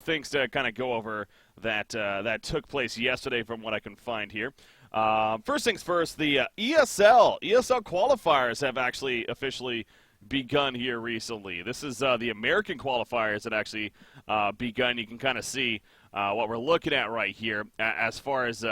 things to kind of go over that that took place yesterday from what I can find here. First things first, the ESL qualifiers have actually officially begun here recently. This is the American qualifiers that actually begun. You can kind of see what we're looking at right here as far as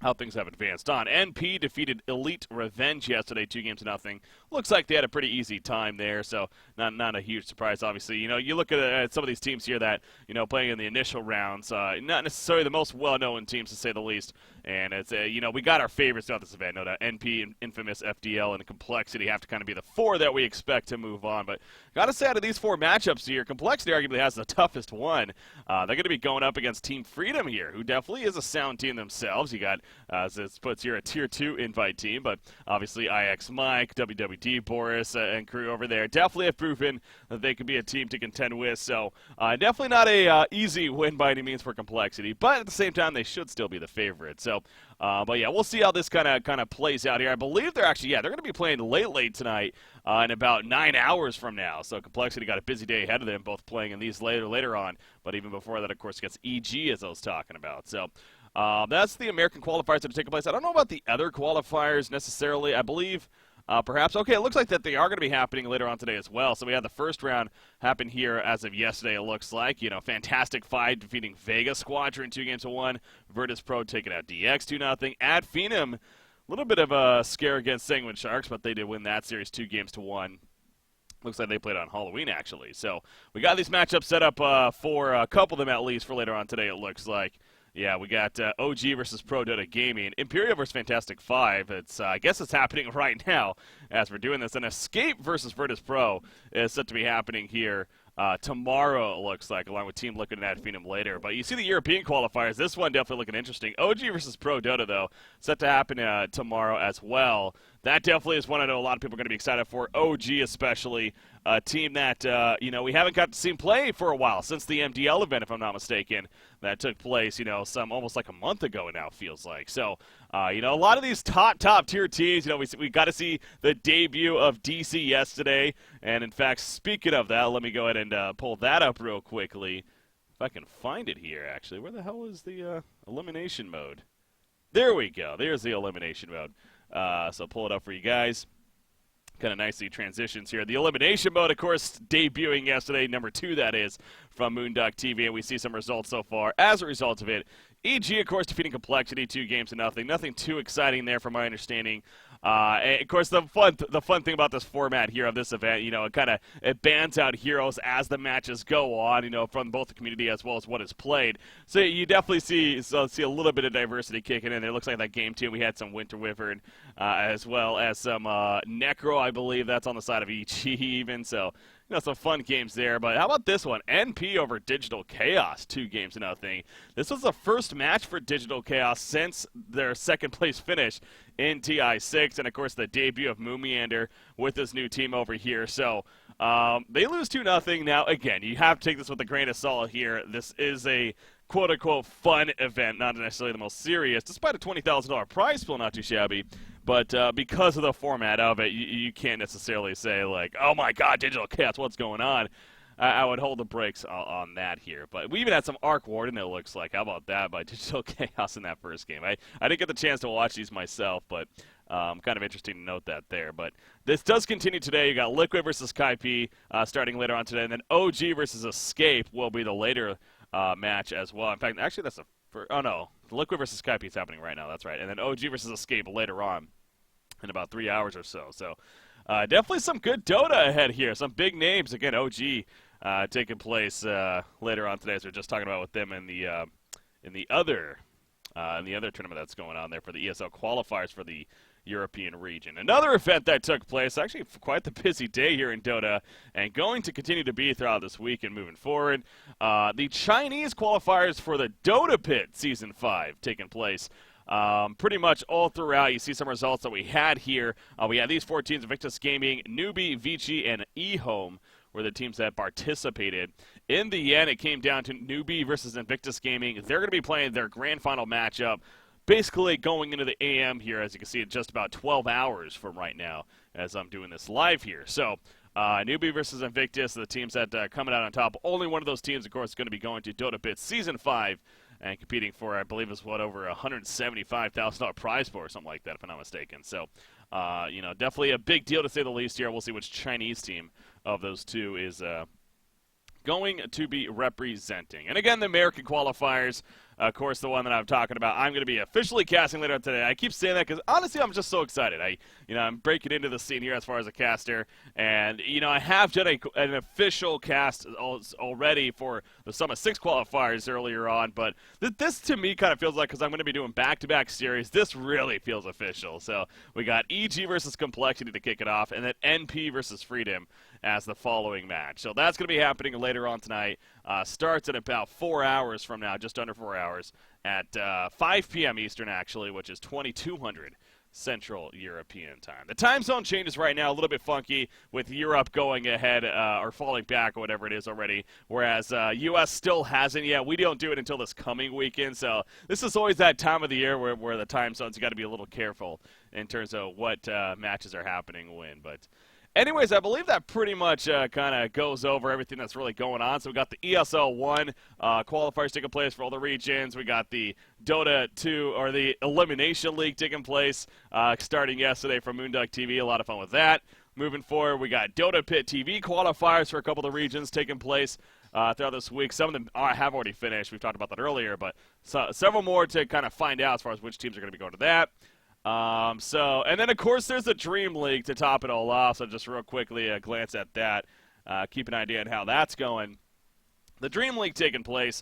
how things have advanced on. NP defeated Elite Revenge yesterday, 2-0. Looks like they had a pretty easy time there, so not a huge surprise, obviously. You know, you look at some of these teams here that, you know, playing in the initial rounds, not necessarily the most well-known teams, to say the least, and it's, you know, we got our favorites throughout this event. No doubt NP, and Infamous, FDL, and Complexity have to kind of be the four that we expect to move on, but gotta say, out of these four matchups here, Complexity arguably has the toughest one. They're going to be going up against Team Freedom here, who definitely is a sound team themselves. You got, as it puts here, a Tier 2 invite team, but obviously IX Mike, WWD Boris, and crew over there definitely have proven that they could be a team to contend with, so definitely not a easy win by any means for Complexity, but at the same time, they should still be the favorite. So, but yeah, we'll see how this kind of plays out here. I believe they're actually, they're going to be playing late tonight in about 9 hours from now. So Complexity got a busy day ahead of them, both playing in these later on. But even before that, of course, gets EG, as I was talking about. So that's the American qualifiers that are taking place. I don't know about the other qualifiers necessarily. I believe perhaps. Okay, it looks like that they are going to be happening later on today as well. So we had the first round happen here as of yesterday, it looks like. You know, Fantastic Five defeating Vega Squadron 2-1. Virtus Pro taking out DX 2-0. Ad Phenom, a little bit of a scare against Sanguine Sharks, but they did win that series 2-1. Looks like they played on Halloween, actually. So we got these matchups set up for a couple of them at least for later on today, it looks like. Yeah, we got OG versus Pro Dota Gaming. Imperial versus Fantastic Five. It's I guess it's happening right now as we're doing this. And Escape versus Virtus Pro is set to be happening here tomorrow, it looks like, along with Team Liquid and Ad Phenom later. But you see the European qualifiers. This one definitely looking interesting. OG versus Pro Dota, though, set to happen tomorrow as well. That definitely is one I know a lot of people are going to be excited for. OG especially, a team that, you know, we haven't got to see play for a while, since the MDL event, if I'm not mistaken, that took place, you know, almost like a month ago now, feels like. So, you know, a lot of these top tier teams, you know, we got to see the debut of DC yesterday. And, in fact, speaking of that, let me go ahead and pull that up real quickly. If I can find it here, actually. Where the hell is the elimination mode? There we go. There's the elimination mode. So pull it up for you guys. Kind of nicely transitions here. The elimination mode, of course, debuting yesterday, number 2, that is, from Moonduck TV, and we see some results so far. As a result of it, EG, of course, defeating Complexity 2-0. Nothing too exciting there, from my understanding. And of course, the fun thing about this format here of this event, you know, it bans out heroes as the matches go on, you know, from both the community as well as what is played. So you definitely see a little bit of diversity kicking in. It looks like that game too. We had some Winter Wyvern as well as some Necro, I believe that's on the side of EG even. So, you know, some fun games there. But how about this one? NP over Digital Chaos, 2-0. This was the first match for Digital Chaos since their second place finish in TI6. And, of course, the debut of Moomiander with his new team over here. So they lose 2-0. Now, again, you have to take this with a grain of salt here. This is a quote-unquote fun event, not necessarily the most serious, despite a $20,000 prize pool, not too shabby. But because of the format of it, you can't necessarily say, like, oh my god, Digital Chaos, what's going on? I would hold the brakes on that here. But we even had some Arc Warden, it looks like. How about that by Digital Chaos in that first game? I didn't get the chance to watch these myself, but kind of interesting to note that there. But this does continue today. You got Liquid versus Kaipi starting later on today, and then OG versus Escape will be the later match as well. In fact, actually, that's oh no, Liquid versus Skype is happening right now. That's right, and then OG versus Escape later on in about 3 hours or so. So definitely some good Dota ahead here. Some big names again. OG taking place later on today, as we're just talking about with them in the other tournament that's going on there for the ESL qualifiers for the European region. Another event that took place, actually quite the busy day here in Dota, and going to continue to be throughout this week and moving forward. The Chinese qualifiers for the Dota Pit Season 5 taking place pretty much all throughout. You see some results that we had here. We had these 4 teams: Invictus Gaming, Newbie, Vici, and eHome were the teams that participated. In the end, it came down to Newbie versus Invictus Gaming. They're going to be playing their grand final matchup basically going into the AM here, as you can see, in just about 12 hours from right now as I'm doing this live here. So Newbie versus Invictus, the teams that coming out on top. Only one of those teams, of course, is going to be going to Dota Bits Season 5 and competing for, I believe, is over a $175,000 prize pool or something like that, if I'm not mistaken. So, definitely a big deal to say the least here. We'll see which Chinese team of those two is going to be representing. And again, the American qualifiers, of course, the one that I'm talking about, I'm going to be officially casting later on today. I keep saying that because, honestly, I'm just so excited. I'm breaking into the scene here as far as a caster, and, I have done an official cast already for the Summit 6 qualifiers earlier on, but this, to me, kind of feels like, because I'm going to be doing back-to-back series, this really feels official. So we got EG versus Complexity to kick it off, and then NP versus Freedom as the following match. So that's going to be happening later on tonight. Starts in about 4 hours from now, just under 4 hours, at 5 p.m. Eastern, actually, which is 2200 Central European time. The time zone changes right now, a little bit funky, with Europe going ahead or falling back or whatever it is already, whereas U.S. still hasn't yet. We don't do it until this coming weekend, so this is always that time of the year where the time zones, you got to be a little careful in terms of what matches are happening when, but anyways, I believe that pretty much kind of goes over everything that's really going on. So we got the ESL 1 qualifiers taking place for all the regions. We got the Dota 2, or the Elimination League taking place starting yesterday from Moonduck TV. A lot of fun with that. Moving forward, we got Dota Pit TV qualifiers for a couple of the regions taking place throughout this week. Some of them have already finished. We've talked about that earlier, but several more to kind of find out as far as which teams are going to be going to that. And then, of course, there's the Dream League to top it all off, so just real quickly glance at that, keep an idea on how that's going. The Dream League taking place,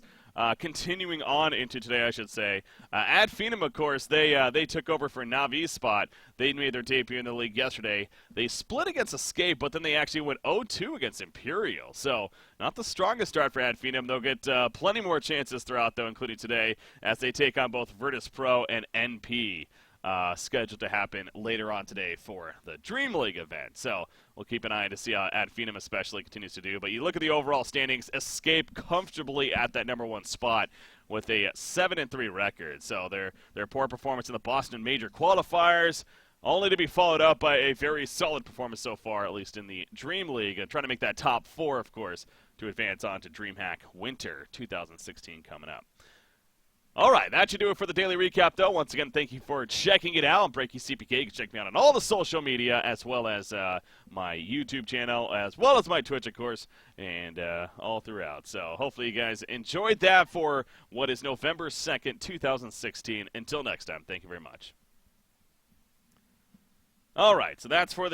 continuing on into today, I should say. Ad Phenom, of course, they took over for Navi's spot. They made their debut in the league yesterday. They split against Escape, but then they actually went 0-2 against Imperial. So, not the strongest start for Ad Phenom. They'll get plenty more chances throughout, though, including today, as they take on both Virtus Pro and NP. Scheduled to happen later on today for the Dream League event. So we'll keep an eye to see how Ad Phenom especially continues to do. But you look at the overall standings, Escape comfortably at that #1 spot with a 7-3 record. So their poor performance in the Boston Major qualifiers, only to be followed up by a very solid performance so far, at least in the Dream League, and trying to make that top 4, of course, to advance on to DreamHack Winter 2016 coming up. All right, that should do it for the daily recap, though. Once again, thank you for checking it out on BreakyCPK. You can check me out on all the social media, as well as my YouTube channel, as well as my Twitch, of course, and all throughout. So hopefully you guys enjoyed that for what is November 2nd, 2016. Until next time, thank you very much. All right, so that's for the